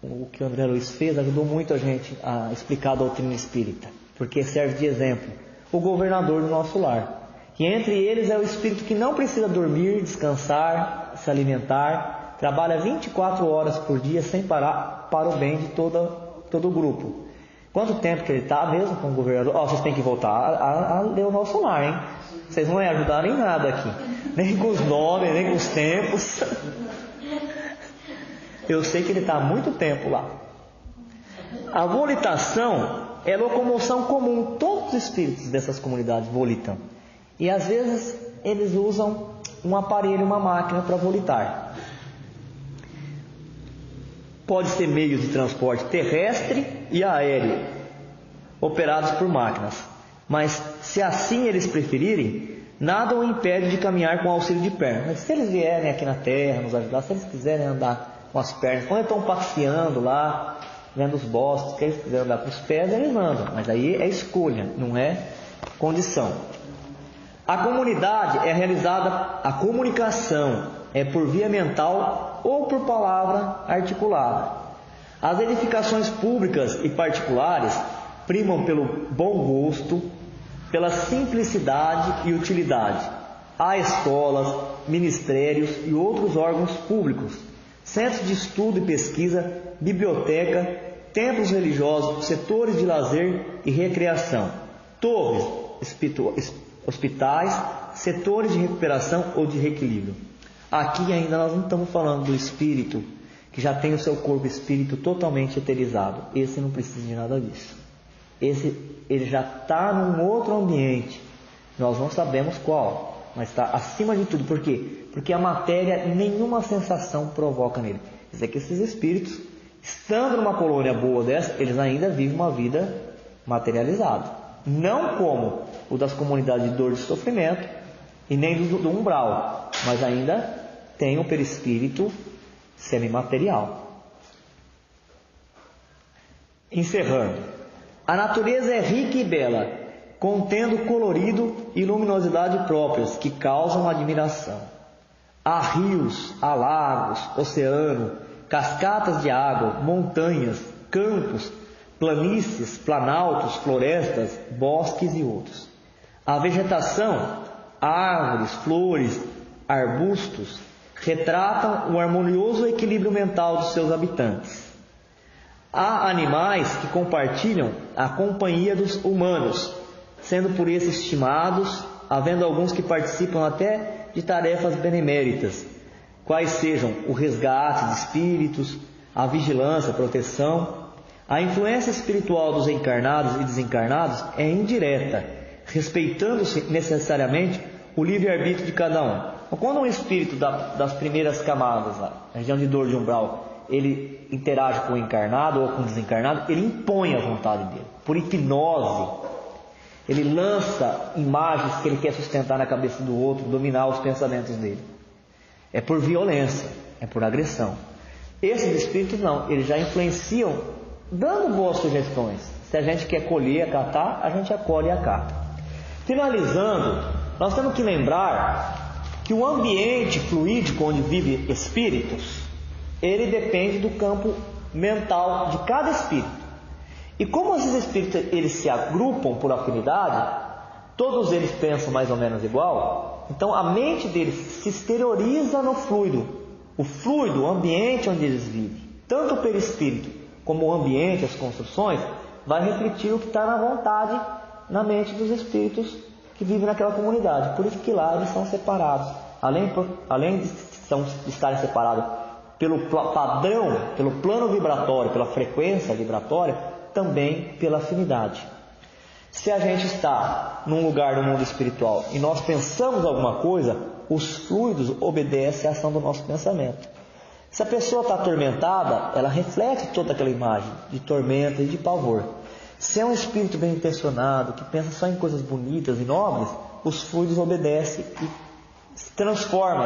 O que o André Luiz fez ajudou muito a gente a explicar a doutrina espírita, porque serve de exemplo. O governador do nosso lar. E entre eles é o espírito que não precisa dormir, descansar, se alimentar, trabalha 24 horas por dia sem parar para o bem de todo o grupo. Quanto tempo que ele está mesmo com o governador? Vocês têm que voltar a ler o nosso lar, hein? Vocês não ajudaram em nada aqui, nem com os nomes, nem com os tempos. Eu sei que ele está há muito tempo lá. A volitação é locomoção comum. Todos os espíritos dessas comunidades volitam. E às vezes eles usam um aparelho, uma máquina para volitar. Pode ser meios de transporte terrestre e aéreo, operados por máquinas. Mas se assim eles preferirem, nada o impede de caminhar com auxílio de pernas. Mas se eles vierem aqui na Terra nos ajudar, se eles quiserem andar com as pernas, quando eles estão passeando lá, vendo os bosques, que eles quiserem andar com os pés, eles andam. Mas aí é escolha, não é condição. A comunidade é realizada, a comunicação é por via mental ou por palavra articulada. As edificações públicas e particulares primam pelo bom gosto, pela simplicidade e utilidade. Há escolas, ministérios e outros órgãos públicos, centros de estudo e pesquisa, biblioteca, templos religiosos, setores de lazer e recreação, torres, hospitais, setores de recuperação ou de reequilíbrio. Aqui ainda nós não estamos falando do espírito que já tem o seu corpo espírito totalmente eterizado. Esse não precisa de nada disso. ele já está num outro ambiente. Nós não sabemos qual, mas está acima de tudo. Por quê? Porque a matéria nenhuma sensação provoca nele. Quer dizer que esses espíritos, estando numa colônia boa dessa, eles ainda vivem uma vida materializada. Não como o das comunidades de dor e de sofrimento, e nem do umbral, mas ainda tem um perispírito semimaterial. Encerrando. A natureza é rica e bela, contendo colorido e luminosidade próprias, que causam admiração. Há rios, há lagos, oceano, cascatas de água, montanhas, campos, planícies, planaltos, florestas, bosques e outros. A vegetação, árvores, flores, arbustos, retratam o harmonioso equilíbrio mental dos seus habitantes. Há animais que compartilham a companhia dos humanos, sendo por esses estimados, havendo alguns que participam até de tarefas beneméritas, quais sejam o resgate de espíritos, a vigilância, a proteção. A influência espiritual dos encarnados e desencarnados é indireta, respeitando-se necessariamente o livre-arbítrio de cada um. Então, quando um espírito das primeiras camadas, na região de dor de umbral, ele interage com o encarnado ou com o desencarnado, ele impõe a vontade dele, por hipnose. Ele lança imagens que ele quer sustentar na cabeça do outro, dominar os pensamentos dele. É por violência, é por agressão. Esses espíritos não, eles já influenciam, dando boas sugestões. Se a gente quer colher, acatar, a gente acolhe e acata. Finalizando, nós temos que lembrar que o ambiente fluídico onde vivem espíritos, ele depende do campo mental de cada espírito. E como esses espíritos eles se agrupam por afinidade, todos eles pensam mais ou menos igual, então a mente deles se exterioriza no fluido. O fluido, o ambiente onde eles vivem, tanto o perispírito como o ambiente, as construções, vai refletir o que está na vontade, na mente dos espíritos que vivem naquela comunidade. Por isso que lá eles são separados. Além de estarem separados pelo padrão, pelo plano vibratório, pela frequência vibratória, também pela afinidade. Se a gente está num lugar do mundo espiritual e nós pensamos alguma coisa, os fluidos obedecem à ação do nosso pensamento. Se a pessoa está atormentada, ela reflete toda aquela imagem de tormenta e de pavor. Se é um espírito bem intencionado, que pensa só em coisas bonitas e nobres, os fluidos obedecem e se transformam